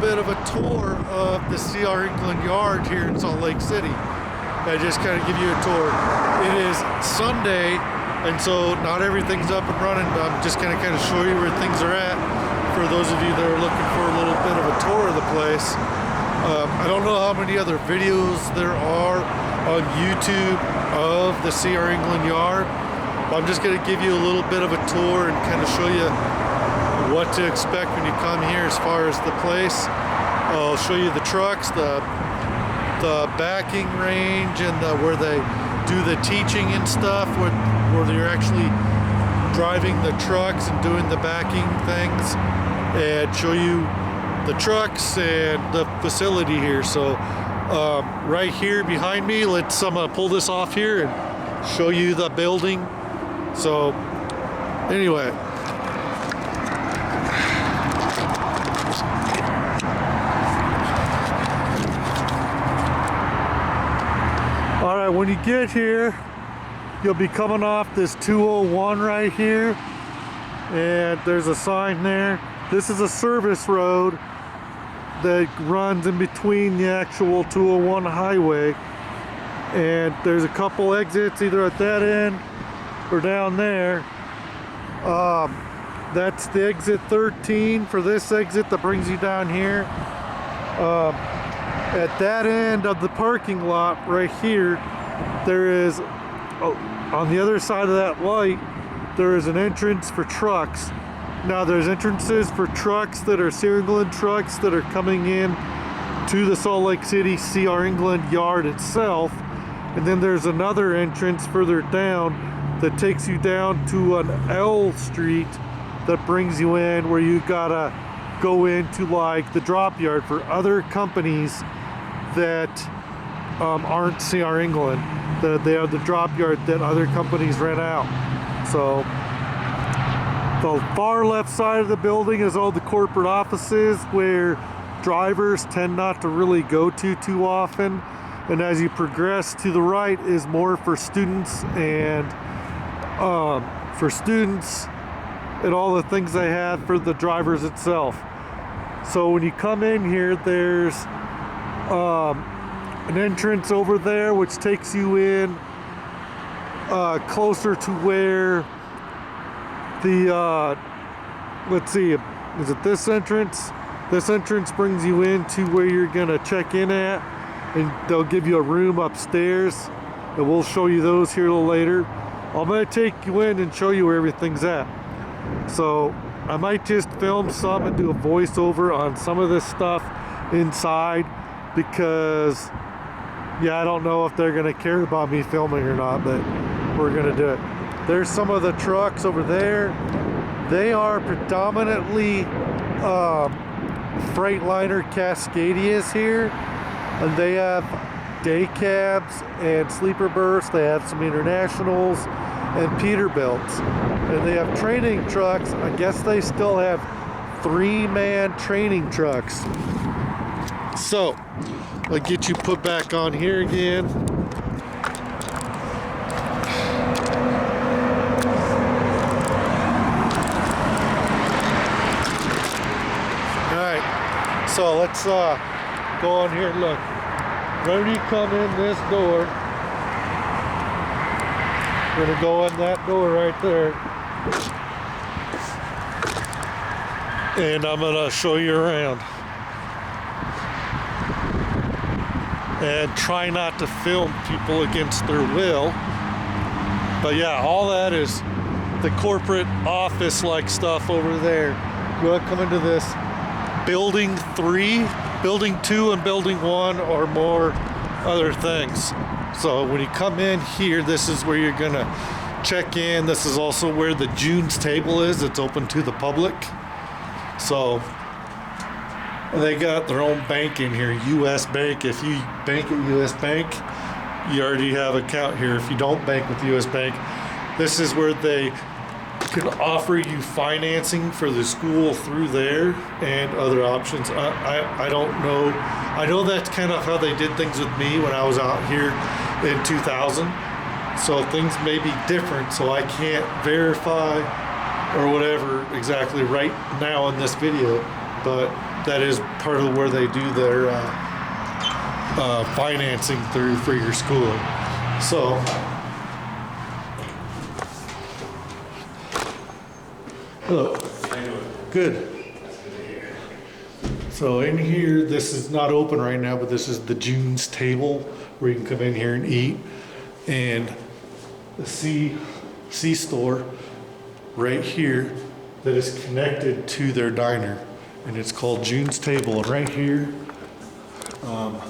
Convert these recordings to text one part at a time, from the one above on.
bit of a tour of the C.R. England yard here in Salt Lake City. I just kind of give you a tour. It is Sunday, and so not everything's up and running, but I'm just going to kind of show you where things are at for those of you that are looking for a little bit of a tour of the place. I don't know how many other videos there are on YouTube of the C.R. England yard. I'm just going to give you a little bit of a tour and kind of show you what to expect when you come here as far as the place. I'll show you the trucks, the backing range, and where they do the teaching and stuff, where they're actually driving the trucks and doing the backing things, and show you the trucks and the facility here. So right here behind me, I'm gonna pull this off here and show you the building. So anyway, all right, when you get here, you'll be coming off this 201 right here, and there's a sign there. This is a service road that runs in between the actual 201 highway, and there's a couple exits either at that end or down there. That's the exit 13 for this exit that brings you down here. At that end of the parking lot right here, there is, on the other side of that light, there is an entrance for trucks. Now there's entrances for trucks that are C.R. England trucks that are coming in to the Salt Lake City C.R. England yard itself, and then there's another entrance further down that takes you down to an L street that brings you in, where you gotta go into like the drop yard for other companies that aren't C.R. England. They are the drop yard that other companies rent out. So the far left side of the building is all the corporate offices where drivers tend not to really go to too often. And as you progress to the right is more for students and all the things they have for the drivers itself. So when you come in here, there's an entrance over there which takes you in closer to where the let's see, is it this entrance? This entrance brings you into where you're gonna check in at, and they'll give you a room upstairs, and we'll show you those here a little later. I'm gonna take you in and show you where everything's at. So I might just film some and do a voiceover on some of this stuff inside, because yeah, I don't know if they're gonna care about me filming or not, but we're gonna do it. There's some of the trucks over there. They are predominantly Freightliner Cascadias here, and they have day cabs and sleeper berths. They have some internationals and Peterbilts, and they have training trucks. I guess they still have 3-man training trucks. So I'll get you put back on here again. Alright, so let's go on here and look. Right when you come in this door, we're gonna go in that door right there, and I'm gonna show you around. And try not to film people against their will. But yeah, all that is the corporate office like stuff over there. We'll come into this building 3, building 2 and building 1 are more other things. So when you come in here, this is where you're gonna check in. This is also where the June's table is. It's open to the public. So they got their own bank in here, U.S. Bank. If you bank at U.S. Bank, you already have an account here. If you don't bank with U.S. Bank, this is where they can offer you financing for the school through there and other options. I don't know. I know that's kind of how they did things with me when I was out here in 2000. So things may be different, so I can't verify or whatever exactly right now in this video. But that is part of where they do their financing through for your schooling. So hello. How you doing? Good. So in here, this is not open right now, but this is the June's table where you can come in here and eat. And the C store right here that is connected to their diner. And it's called June's Table. And right here, I'll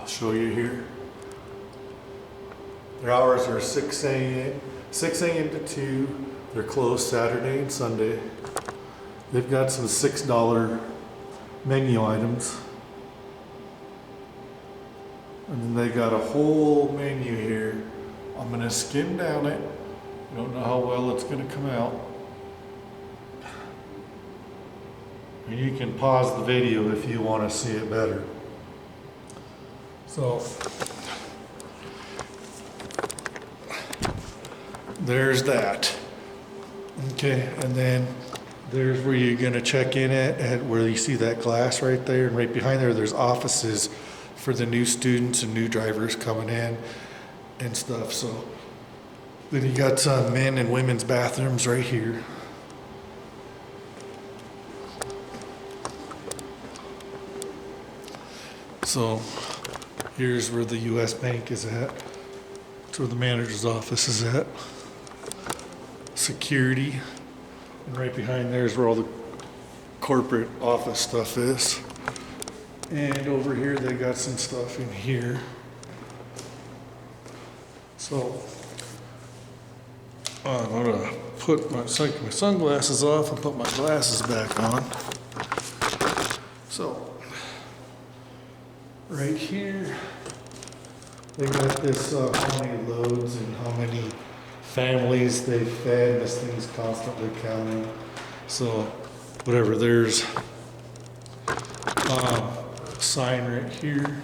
show you here. Their hours are 6 a.m. to 2. They're closed Saturday and Sunday. They've got some $6 menu items. And then they got a whole menu here. I'm gonna skim down it. I don't know how well it's gonna come out. And you can pause the video if you want to see it better. So there's that. Okay, and then there's where you're gonna check in at where you see that glass right there, and right behind there's offices for the new students and new drivers coming in and stuff. So then you got some men and women's bathrooms right here. So here's where the US Bank is at. That's where the manager's office is at. Security. And right behind there is where all the corporate office stuff is. And over here they got some stuff in here. So I'm gonna put my sunglasses off and put my glasses back on. So right here, they got this how many loads and how many families they fed. This thing's constantly counting. So whatever, there's a sign right here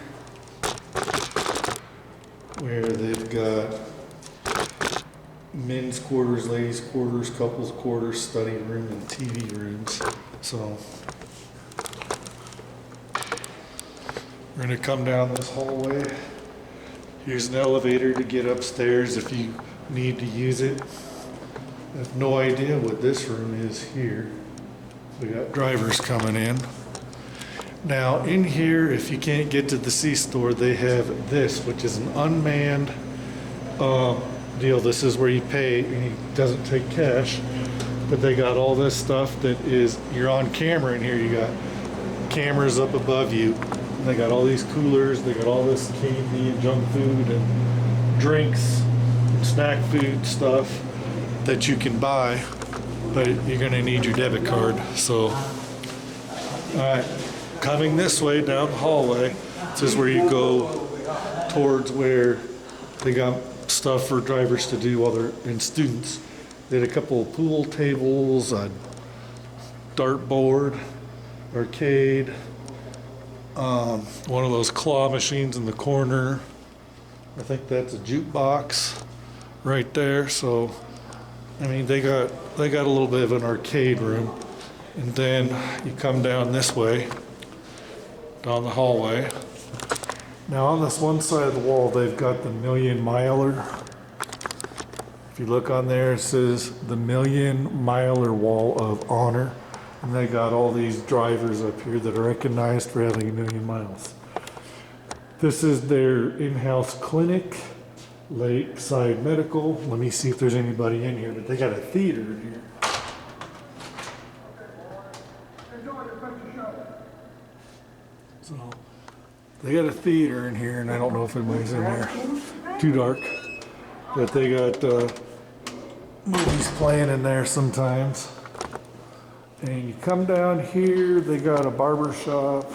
where they've got men's quarters, ladies' quarters, couples' quarters, study room, and TV rooms. So we're gonna come down this hallway. Here's an elevator to get upstairs if you need to use it. I have no idea what this room is here. We got drivers coming in. Now in here, if you can't get to the C store, they have this, which is an unmanned deal. This is where you pay and it doesn't take cash, but they got all this stuff that is, you're on camera in here. You got cameras up above you. They got all these coolers, they got all this candy and junk food and drinks and snack food stuff that you can buy, but you're gonna need your debit card. So, all right, coming this way down the hallway, this is where you go towards where they got stuff for drivers to do while they're in students. They had a couple of pool tables, a dartboard, arcade, one of those claw machines in the corner. I think that's a jukebox right there. So, I mean, they got a little bit of an arcade room. And then you come down this way, down the hallway. Now on this one side of the wall, they've got the Million Miler. If you look on there, it says the Million Miler Wall of Honor. And they got all these drivers up here that are recognized for having 1,000,000 miles. This is their in-house clinic, Lakeside Medical. Let me see if there's anybody in here, but they got a theater in here. So they got a theater in here, and I don't know if anybody's in there. Too dark. But they got movies playing in there sometimes. And you come down here, they got a barber shop.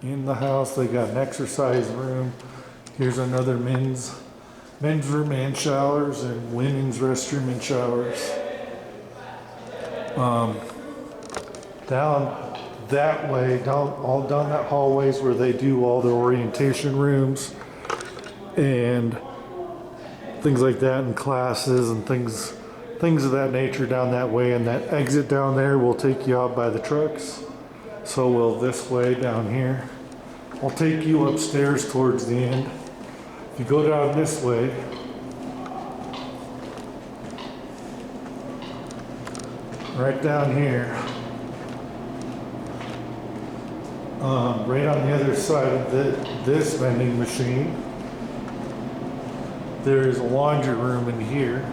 In the house, they got an exercise room. Here's another men's room and showers, and women's restroom and showers. Down that way, all down that hallways where they do all their orientation rooms and things like that, and classes and things things of that nature down that way, and that exit down there will take you out by the trucks. So will this way down here. I'll take you upstairs towards the end. If you go down this way, right down here, right on the other side of this vending machine, there is a laundry room in here.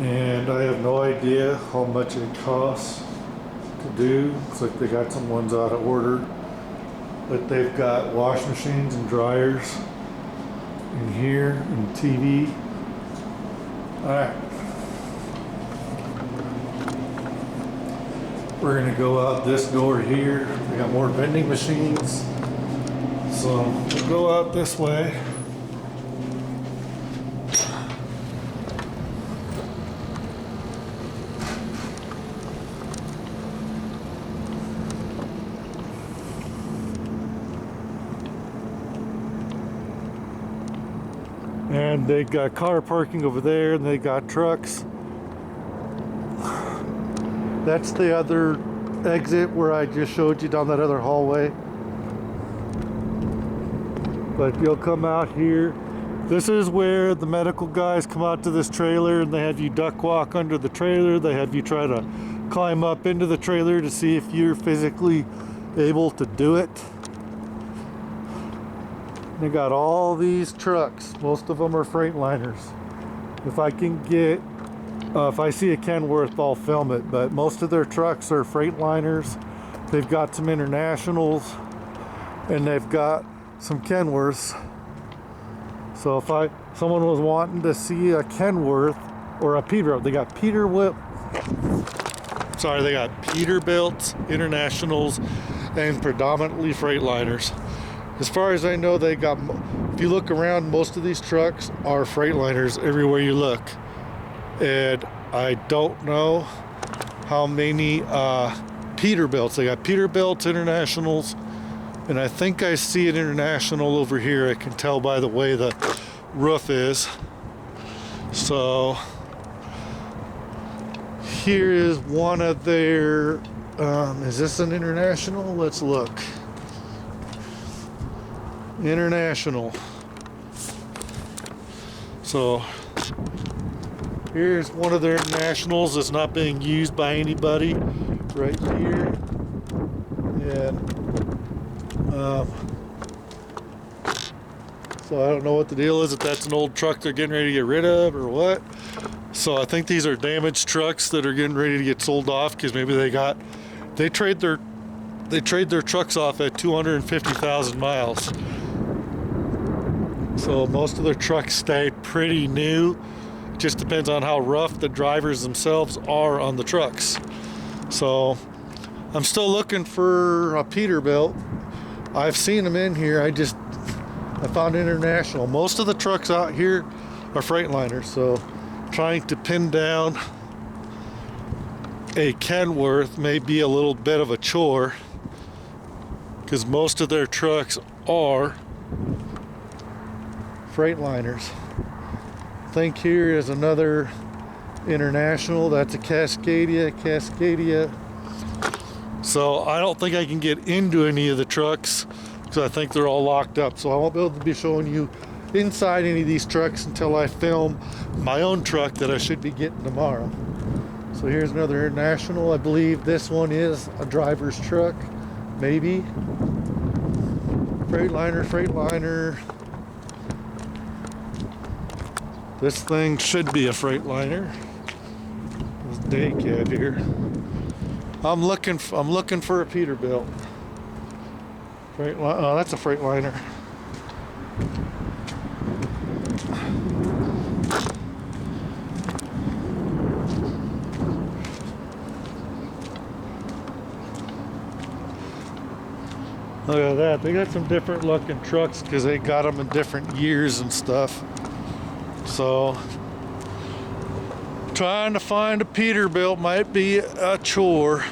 And I have no idea how much it costs to do. Looks like they got some ones out of order. But they've got wash machines and dryers in here and TV. Alright. We're gonna go out this door here. We got more vending machines. So we'll go out this way. And they got car parking over there, and they got trucks. That's the other exit where I just showed you down that other hallway. But you'll come out here. This is where the medical guys come out to this trailer, and they have you duck walk under the trailer. They have you try to climb up into the trailer to see if you're physically able to do it. They got all these trucks. Most of them are Freightliners. If I can get, if I see a Kenworth, I'll film it. But most of their trucks are Freightliners. They've got some Internationals, and they've got some Kenworths. So if someone was wanting to see a Kenworth or a Peterbilt, they got they got Peterbilt, Internationals, and predominantly Freightliners. As far as I know, they got, if you look around, most of these trucks are Freightliners everywhere you look. And I don't know how many Peterbilts. They got Peterbilt, Internationals, and I think I see an International over here. I can tell by the way the roof is. So here is one of their, is this an International? Let's look. International. So here's one of their Internationals that's not being used by anybody right here. And so I don't know what the deal is, if that's an old truck they're getting ready to get rid of or what. So I think these are damaged trucks that are getting ready to get sold off, because maybe they trade their trucks off at 250,000 miles. So most of their trucks stay pretty new. Just depends on how rough the drivers themselves are on the trucks. So I'm still looking for a Peterbilt. I've seen them in here. I found International. Most of the trucks out here are Freightliners. So trying to pin down a Kenworth may be a little bit of a chore, because most of their trucks are Freightliners. I think here is another International. That's a Cascadia. So I don't think I can get into any of the trucks, because I think they're all locked up. So I won't be able to be showing you inside any of these trucks until I film my own truck that I should be getting tomorrow. So here's another International. I believe this one is a driver's truck, maybe. Freightliner. This thing should be a Freightliner. This day cab here. I'm looking for a Peterbilt. Oh, that's a Freightliner. Look at that. They got some different looking trucks because they got them in different years and stuff. So trying to find a Peterbilt might be a chore.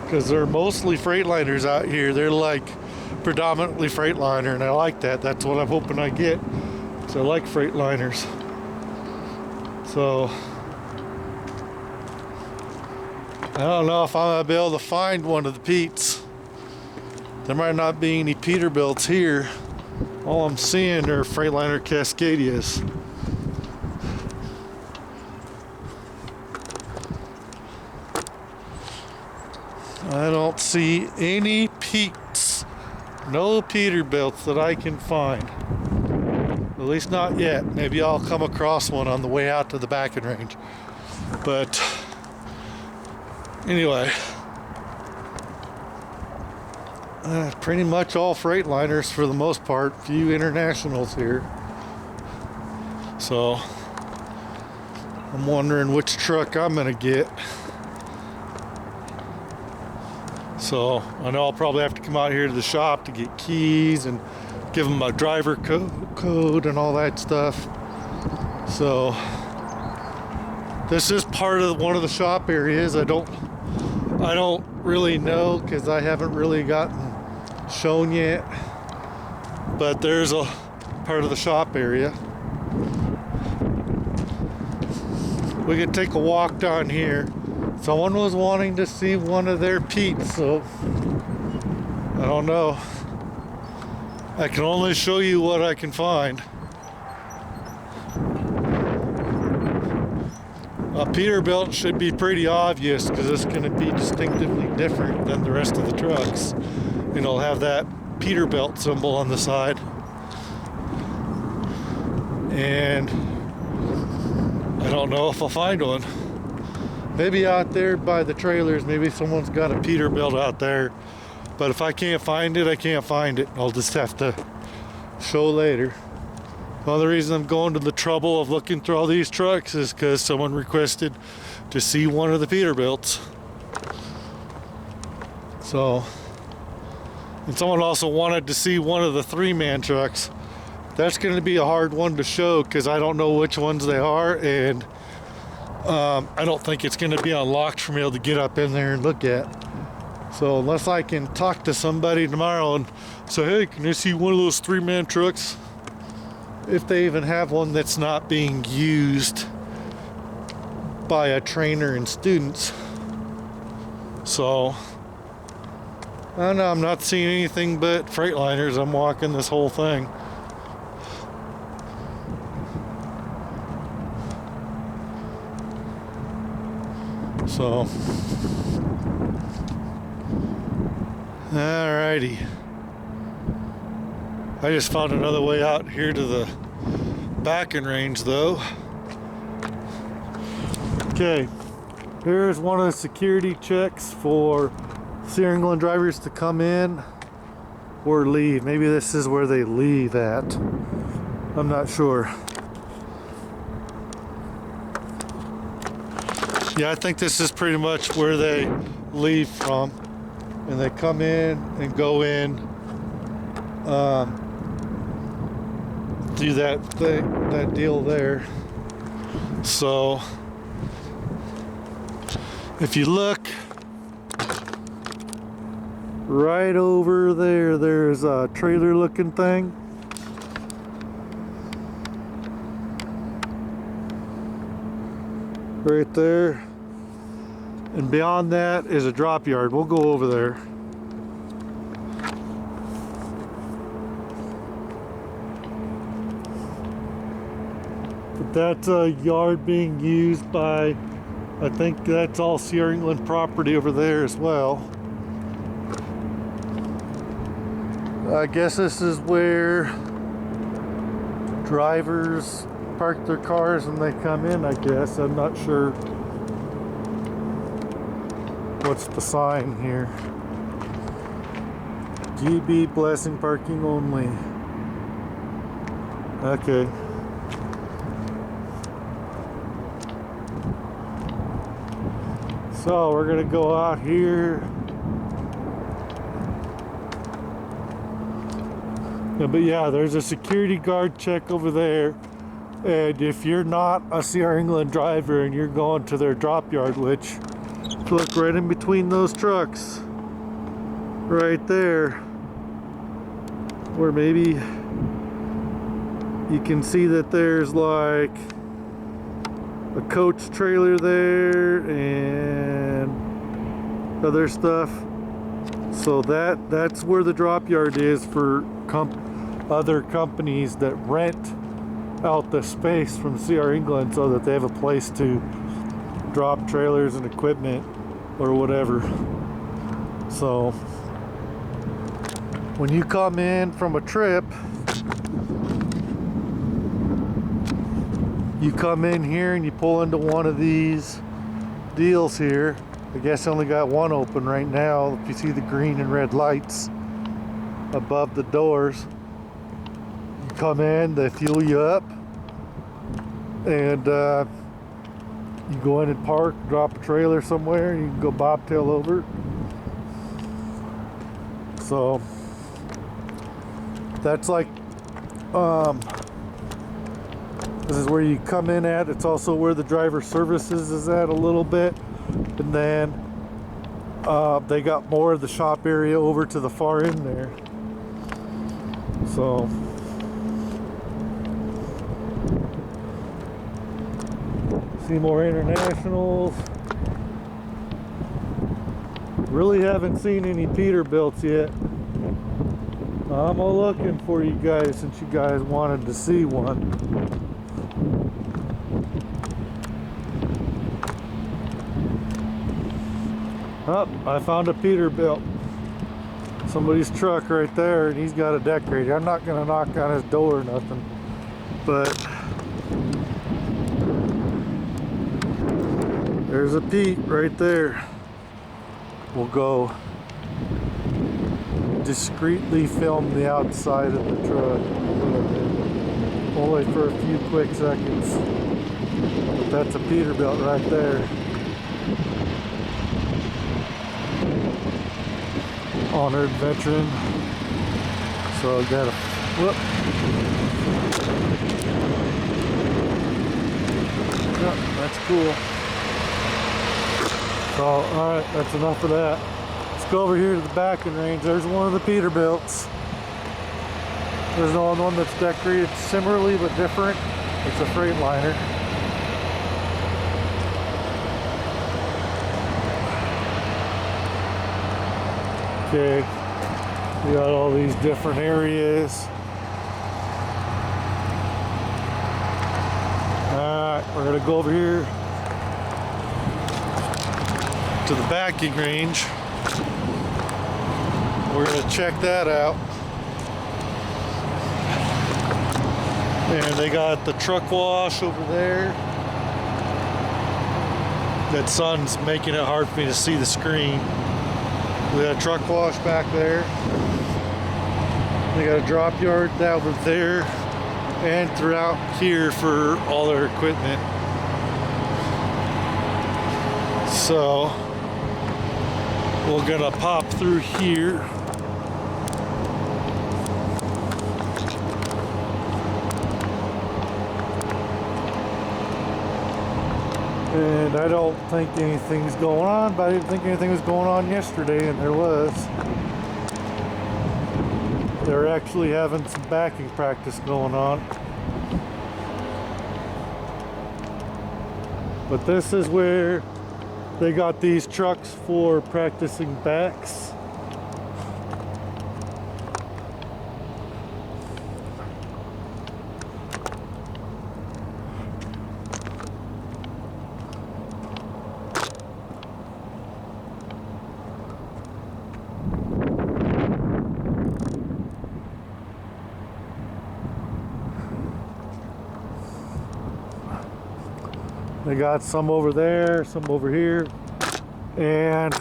Because they're mostly Freightliners out here. They're like predominantly Freightliner, and I like that. That's what I'm hoping I get. So I like Freightliners. So I don't know if I'm gonna be able to find one of the Petes. There might not be any Peterbilts here. All I'm seeing are Freightliner Cascadias. I don't see any Petes, no Peterbilts that I can find. At least not yet. Maybe I'll come across one on the way out to the backing range. But anyway, pretty much all Freightliners for the most part. Few internationals here. So I'm wondering which truck I'm gonna get. So I know I'll probably have to come out here to the shop to get keys and give them my driver code and all that stuff. So this is part of one of the shop areas. I don't really know because I haven't really gotten shown yet. But there's a part of the shop area. We could take a walk down here. Someone was wanting to see one of their Petes, so I don't know. I can only show you what I can find. A Peterbilt should be pretty obvious because it's going to be distinctively different than the rest of the trucks. And it'll have that Peterbilt symbol on the side. And I don't know if I'll find one. Maybe out there by the trailers, maybe someone's got a Peterbilt out there. But if I can't find it, I can't find it. I'll just have to show later. One of the reasons I'm going to the trouble of looking through all these trucks is because someone requested to see one of the Peterbilts. So, and someone also wanted to see one of the 3-man trucks. That's going to be a hard one to show because I don't know which ones they are, and I don't think it's going to be unlocked for me to get up in there and look at. So unless I can talk to somebody tomorrow and say, hey, can you see one of those 3-man trucks? If they even have one that's not being used by a trainer and students. So I don't know, I'm not seeing anything but Freightliners. I'm walking this whole thing. So alrighty. I just found another way out here to the backing range though. Okay, here's one of the security checks for Sea England drivers to come in or leave. Maybe this is where they leave at. I'm not sure. Yeah, I think this is pretty much where they leave from. And they come in and go in, do that thing, that deal there. So if you look right over there, there's a trailer looking thing. Right there. And beyond that is a drop yard. We'll go over there. But that's a yard being used by, I think that's all Sierra England property over there as well. I guess this is where drivers park their cars when they come in, I guess. I'm not sure. What's the sign here? GB Blessing parking only. Okay. So we're gonna go out here. Yeah, but yeah, there's a security guard check over there. And if you're not a Sierra England driver and you're going to their drop yard, which look right in between those trucks right there, where maybe you can see that there's like a coach trailer there and other stuff. So that's where the drop yard is for other companies that rent out the space from CR England so that they have a place to drop trailers and equipment or whatever. So when you come in from a trip, you come in here and you pull into one of these deals here. I guess I only got one open right now. If you see the green and red lights above the doors, you come in, they fuel you up, and you go in and park, drop a trailer somewhere, and you can go bobtail over. So that's like this is where you come in at. It's also where the driver services is at a little bit. And then they got more of the shop area over to the far end there. So see more internationals. Really haven't seen any Peterbilts yet. I'm looking for you guys since you guys wanted to see one. Oh, I found a Peterbilt. Somebody's truck right there, and he's got a decorator. I'm not gonna knock on his door or nothing, but there's a Pete right there. We'll go discreetly film the outside of the truck, only for a few quick seconds. But that's a Peterbilt right there. Honored veteran. So I got a whoop. Yep, that's cool. So alright, that's enough of that. Let's go over here to the backing range. There's one of the Peterbilts. There's another one that's decorated similarly but different. It's a Freightliner. Okay, we got all these different areas. Alright, we're gonna go over here to the backing range. We're gonna check that out. And they got the truck wash over there. That sun's making it hard for me to see the screen. We got a truck wash back there. They got a drop yard over there and throughout here for all their equipment. So we're gonna pop through here. And I don't think anything's going on, but I didn't think anything was going on yesterday, and there was. They're actually having some backing practice going on. But this is where they got these trucks for practicing backs. They got some over there, some over here, and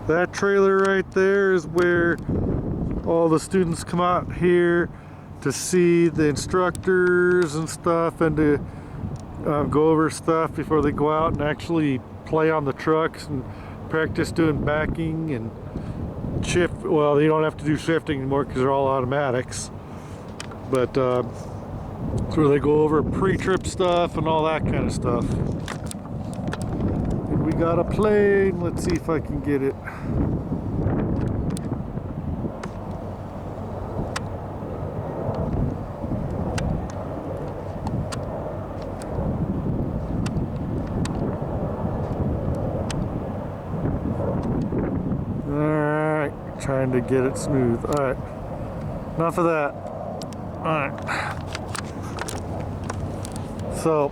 that trailer right there is where all the students come out here to see the instructors and stuff, and to go over stuff before they go out and actually play on the trucks and practice doing backing and shift. Well, you don't have to do shifting anymore because they're all automatics. But it's where they go over pre-trip stuff and all that kind of stuff. And we got a plane. Let's see if I can get it. Alright, trying to get it smooth. Alright, enough of that. Alright. So,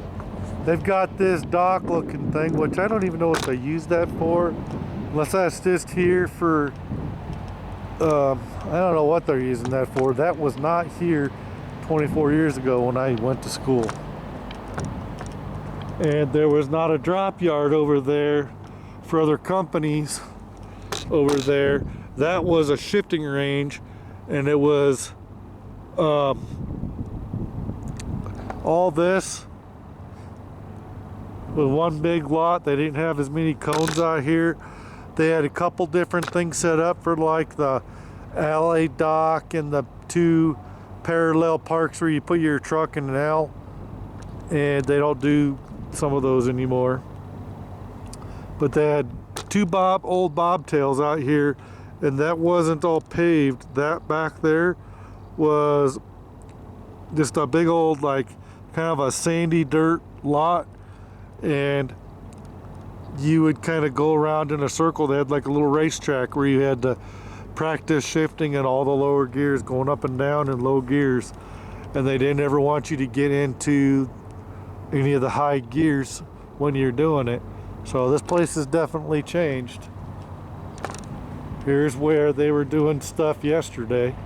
they've got this dock looking thing, which I don't even know what they use that for. Unless that's just here for, I don't know what they're using that for. That was not here 24 years ago when I went to school. And there was not a drop yard over there for other companies over there. That was a shifting range, and it was all this with one big lot. They didn't have as many cones out here. They had a couple different things set up for like the alley dock and the two parallel parks where you put your truck in an L, and they don't do some of those anymore. But they had two old bobtails out here, and that wasn't all paved. That back there was just a big old, like, kind of a sandy dirt lot, and you would kind of go around in a circle. They had like a little racetrack where you had to practice shifting in all the lower gears, going up and down in low gears, and they didn't ever want you to get into any of the high gears when you're doing it. So this place has definitely changed. Here's where they were doing stuff yesterday.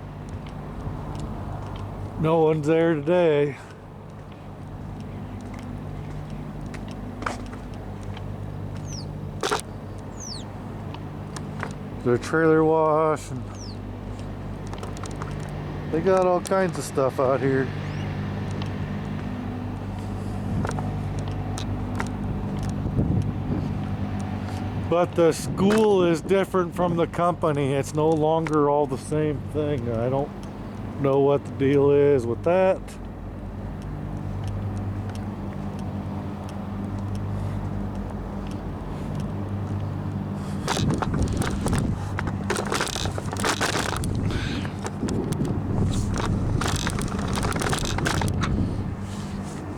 No one's there today. The trailer wash, and they got all kinds of stuff out here. But the school is different from the company. It's no longer all the same thing. I don't know what the deal is with that.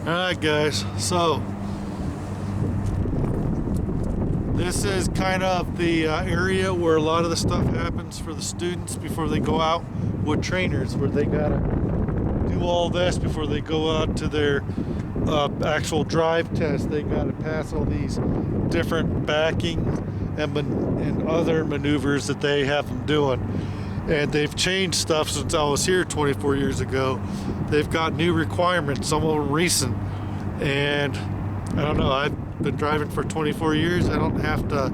Alright guys, so this is kind of the area where a lot of the stuff happens for the students before they go out with trainers, where they gotta do all this before they go out to their actual drive test. They gotta pass all these different backing and other maneuvers that they have them doing. And they've changed stuff since I was here 24 years ago. They've got new requirements, some of them recent. And I don't know, I've been driving for 24 years. I don't have to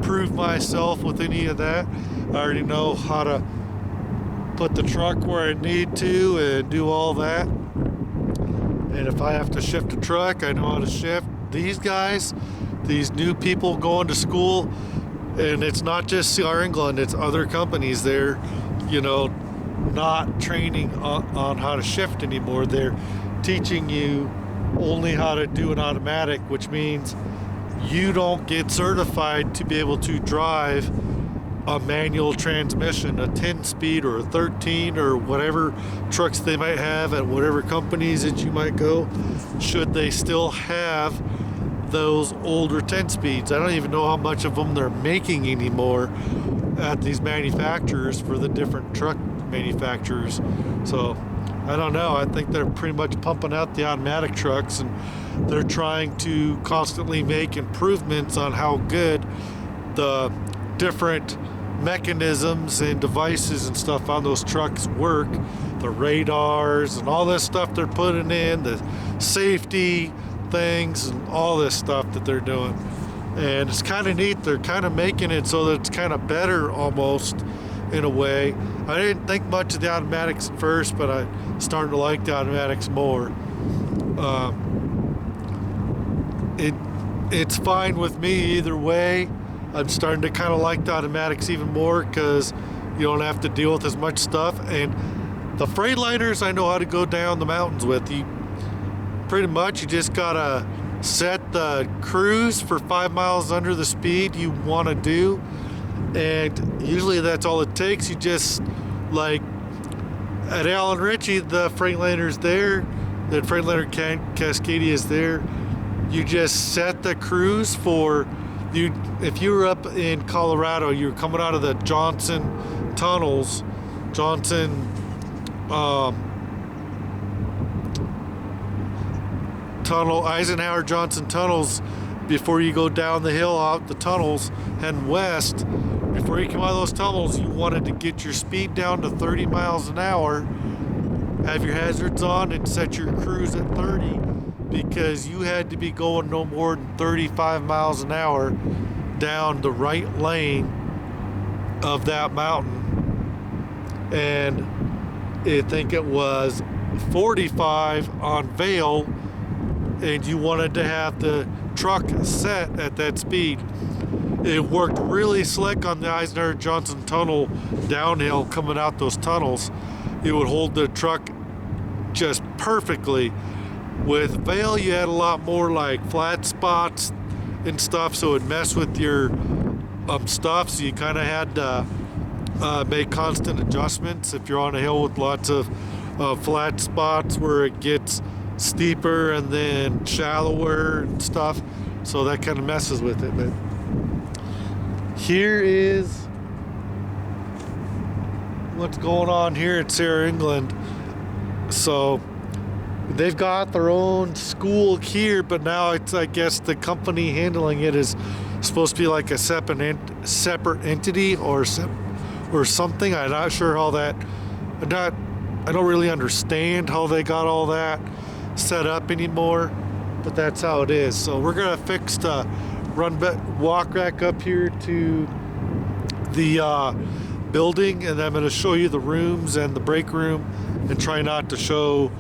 prove myself with any of that. I already know how to put the truck where I need to and do all that. And if I have to shift a truck, I know how to shift. These guys, these new people going to school, and it's not just CR England, it's other companies there, you know, not training on how to shift anymore. They're teaching you only how to do an automatic, which means you don't get certified to be able to drive a manual transmission, a 10-speed or a 13 or whatever trucks they might have at whatever companies that you might go, should they still have those older 10 speeds. I don't even know how much of them they're making anymore at these manufacturers for the different truck manufacturers. So I don't know. I think they're pretty much pumping out the automatic trucks, and they're trying to constantly make improvements on how good the different mechanisms and devices and stuff on those trucks work. The radars and all this stuff they're putting in, the safety things and all this stuff that they're doing. And it's kind of neat. They're kind of making it so that it's kind of better almost in a way. I didn't think much of the automatics at first, but I started to like the automatics more. It's fine with me either way. I'm starting to kind of like the automatics even more because you don't have to deal with as much stuff. And the Freightliners I know how to go down the mountains with. You pretty much, you just gotta set the cruise for 5 miles under the speed you want to do, and usually that's all it takes. You just, like at Allen Ritchie, the Freightliner's there, the Freightliner Cascadia is there. You just set the cruise for you. If you were up in Colorado, you were coming out of the Johnson tunnels, Eisenhower Johnson tunnels. Before you go down the hill out the tunnels heading west, before you come out of those tunnels, you wanted to get your speed down to 30 miles an hour, have your hazards on, and set your cruise at 30, because you had to be going no more than 35 miles an hour down the right lane of that mountain. And I think it was 45 on Vail, and you wanted to have the truck set at that speed. It worked really slick on the Eisenhower Johnson tunnel downhill coming out those tunnels. It would hold the truck just perfectly. With Vail, you had a lot more like flat spots and stuff, so it messed with your stuff, so you kind of had to make constant adjustments if you're on a hill with lots of flat spots where it gets steeper and then shallower and stuff, so that kind of messes with it. But here is what's going on here at Sierra England. So they've got their own school here, but now it's, I guess the company handling it is supposed to be like a separate entity or something. I'm not sure how that, I don't really understand how they got all that set up anymore, but that's how it is. So we're gonna fix the walk back up here to the building, and I'm gonna show you the rooms and the break room, and try not to show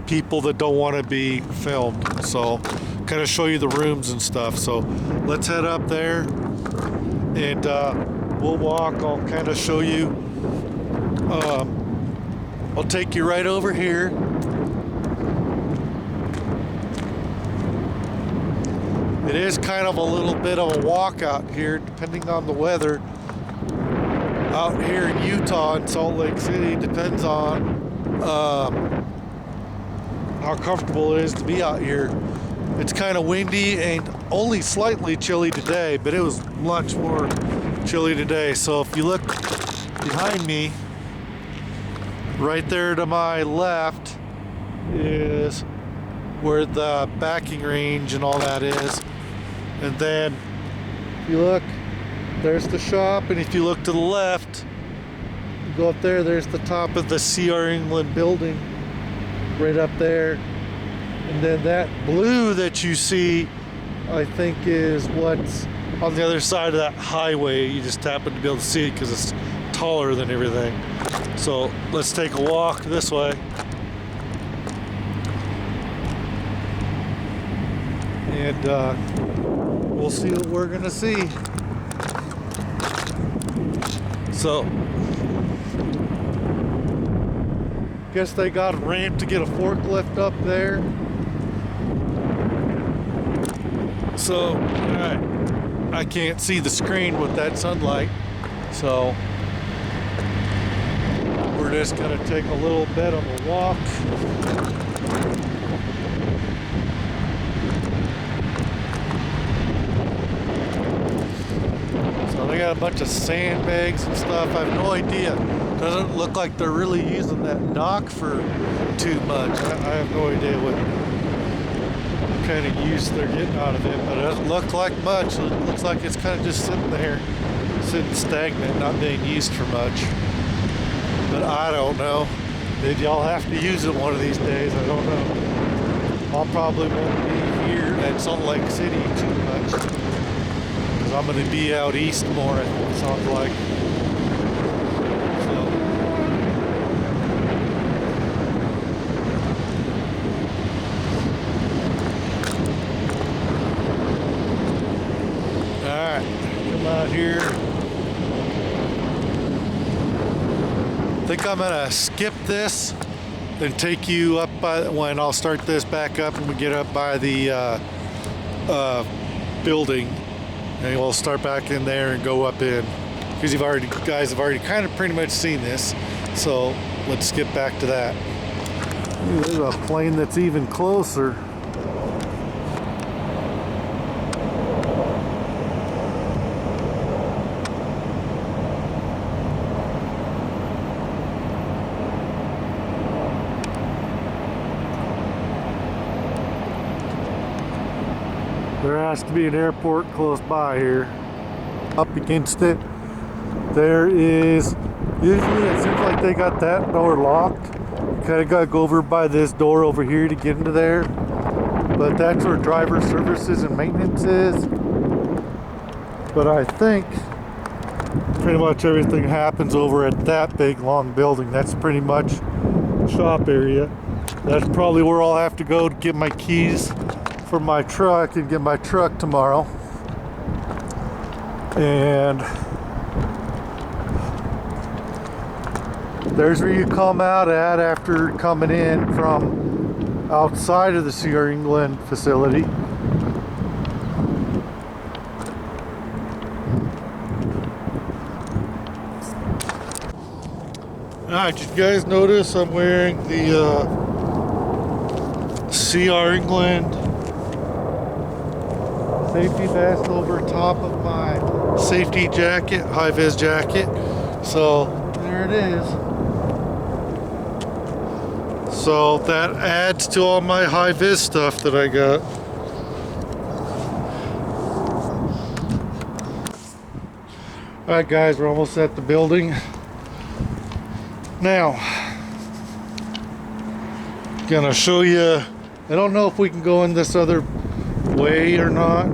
people that don't want to be filmed. So kind of show you the rooms and stuff. So let's head up there, and we'll walk. I'll kind of show you. I'll take you right over here. It is kind of a little bit of a walk out here, depending on the weather. Out here in Utah and Salt Lake City, depends on how comfortable it is to be out here. It's kind of windy and only slightly chilly today, but it was much more chilly today. So if you look behind me, right there to my left is where the backing range and all that is. And then if you look, there's the shop, and if you look to the left, you go up there, there's the top of the CR England building right up there. And then that blue that you see, I think is what's on the other side of that highway. You just happen to be able to see it because it's taller than everything. So let's take a walk this way. And we'll see what we're gonna see. So, guess they got a ramp to get a forklift up there. So, alright, I can't see the screen with that sunlight, so we're just gonna take a little bit of a walk. They got a bunch of sandbags and stuff. I have no idea. Doesn't look like they're really using that dock for too much. I have no idea what kind of use they're getting out of it, but it doesn't look like much. It looks like it's kind of just sitting there, sitting stagnant, not being used for much. But I don't know. Maybe I'll have to use it one of these days. I don't know. I'll probably won't be here at Salt Lake City too much. I'm going to be out east more, it sounds like. So. Alright, come out here. I think I'm going to skip this and take you up by, when I'll start this back up and we get up by the building, and we'll start back in there and go up in, because you guys have already kind of pretty much seen this. So let's get back to that. Ooh, there's a plane that's even closer. There has to be an airport close by here. Up against it, there is, usually it seems like they got that door locked. You kind of got to go over by this door over here to get into there. But that's where driver services and maintenance is. But I think pretty much everything happens over at that big long building. That's pretty much shop area. That's probably where I'll have to go to get my keys for my truck and get my truck tomorrow. And there's where you come out at after coming in from outside of the CR England facility. Alright, did you guys notice I'm wearing the CR England safety vest over top of my safety jacket, high-vis jacket? So there it is. So that adds to all my high-vis stuff that I got. Alright guys, we're almost at the building. Now, gonna show you, I don't know if we can go in this other way or not,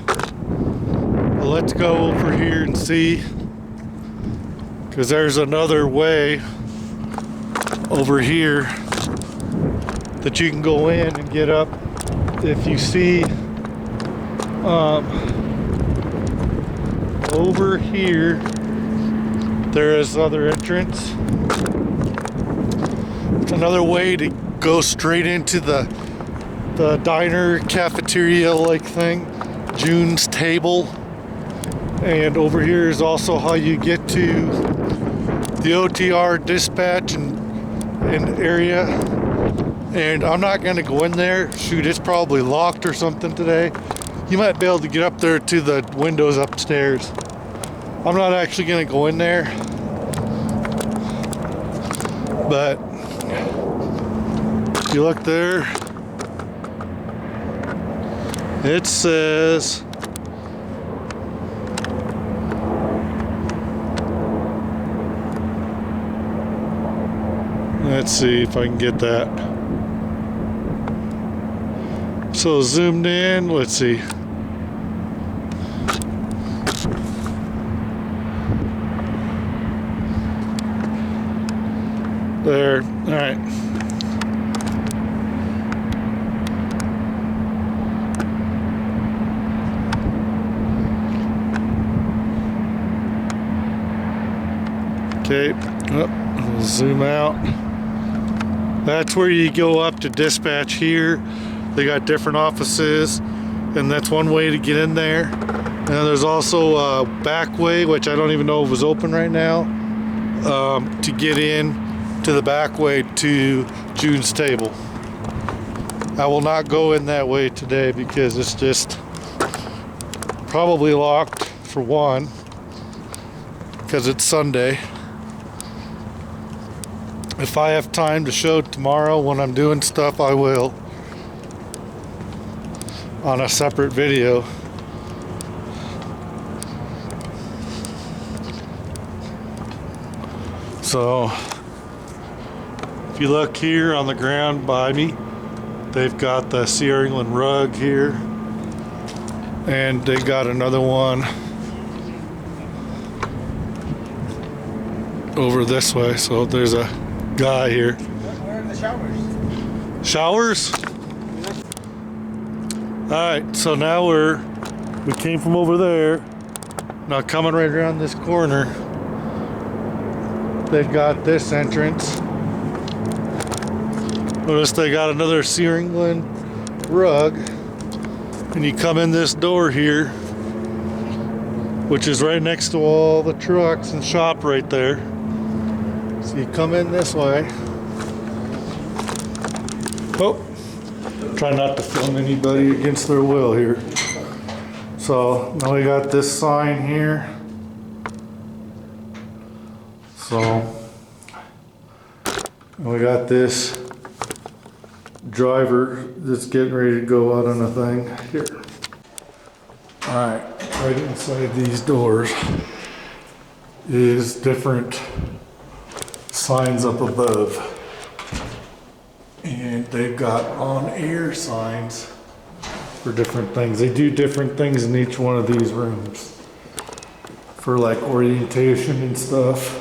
but let's go over here and see, because there's another way over here that you can go in and get up. If you see over here, there is other entrance. Another way to go straight into the diner cafeteria like thing, June's Table. And over here is also how you get to the OTR dispatch and area. And I'm not going to go in there. Shoot, it's probably locked or something today. You might be able to get up there to the windows upstairs. I'm not actually going to go in there. But if you look there, it says let's see if I can get that. So zoomed in, let's see. There, all right. Okay, we'll zoom out. That's where you go up to dispatch here. They got different offices, and that's one way to get in there. And there's also a back way, which I don't even know if was open right now, to get in to the back way to June's Table. I will not go in that way today because it's just probably locked for one, because it's Sunday. If I have time to show tomorrow when I'm doing stuff, I will on a separate video. So if you look here on the ground by me, they've got the CR England rug here, and they got another one over this way. So there's a guy here. Where are the showers? Showers? Alright, so now we came from over there. Now coming right around this corner, they've got this entrance. Notice they got another CR England rug. And you come in this door here, which is right next to all the trucks and shop right there. So you come in this way. Oh, try not to film anybody against their will here. So now we got this sign here. So we got this driver that's getting ready to go out on a thing here. All right, right inside these doors is different signs up above, and they've got on-air signs for different things. They do different things in each one of these rooms for like orientation and stuff.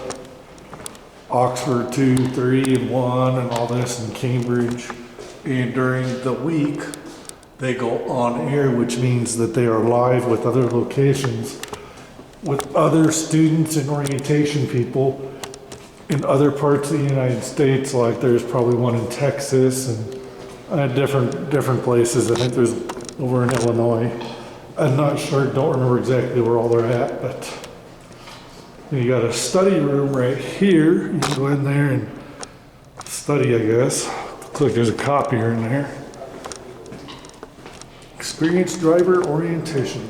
Oxford 2, 3, and 1 and all this, and Cambridge. And during the week, they go on air, which means that they are live with other locations, with other students and orientation people in other parts of the United States. Like there's probably one in Texas and different places. I think there's over in Illinois. I'm not sure, don't remember exactly where all they're at, but you got a study room right here. You can go in there and study, I guess. Looks like there's a copier in there. Experienced driver orientation.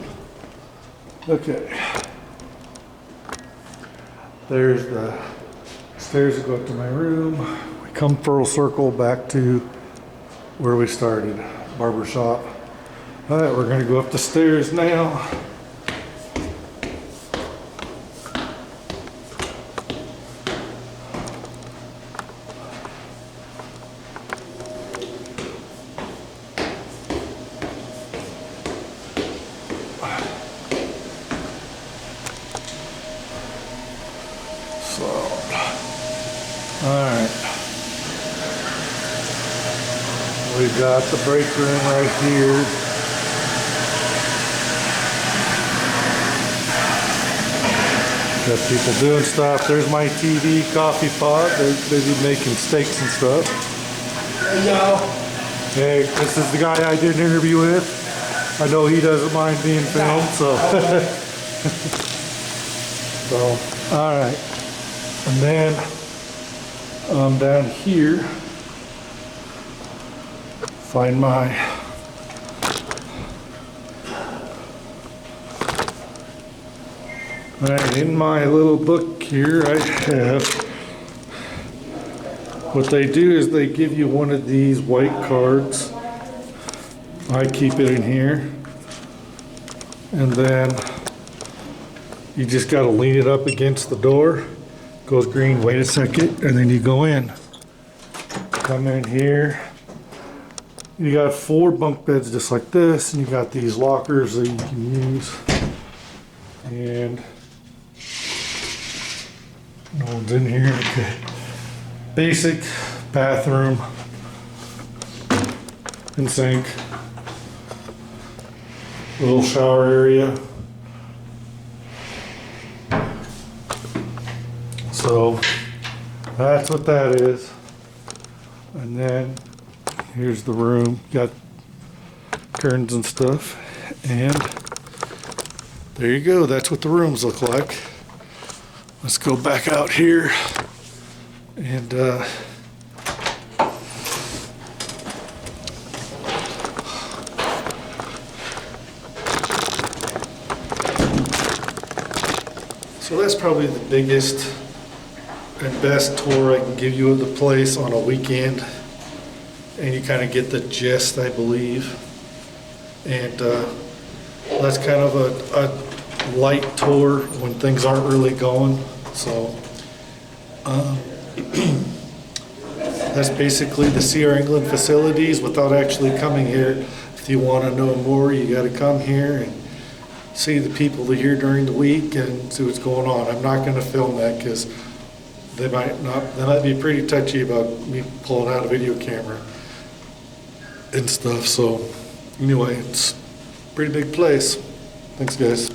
Okay. There's the stairs that go up to my room. We come full circle back to where we started, barber shop. All right, we're gonna go up the stairs now. So, all right. We've got the break room right here. Got people doing stuff. There's my TV coffee pot. They're busy making steaks and stuff. Yo. Hey, this is the guy I did an interview with. I know he doesn't mind being filmed, so. So, all right. And then down here, find my right in my little book here. I have what they do is they give you one of these white cards. I keep it in here, and then you just got to lean it up against the door. Goes green, wait a second, and then you go in. Come in here. You got 4 bunk beds just like this, and you got these lockers that you can use. And no one's in here. Okay. Basic bathroom and sink. Little shower area. So that's what that is. And then here's the room. Got curtains and stuff. And there you go. That's what the rooms look like. Let's go back out here and so that's probably the biggest and best tour I can give you of the place on a weekend, and you kind of get the gist, I believe. And that's kind of a light tour when things aren't really going. So that's basically the CR England facilities without actually coming here. If you want to know more, you got to come here and see the people here during the week and see what's going on. I'm not going to film that because they might be pretty touchy about me pulling out a video camera and stuff. So anyway, it's a pretty big place. Thanks, guys.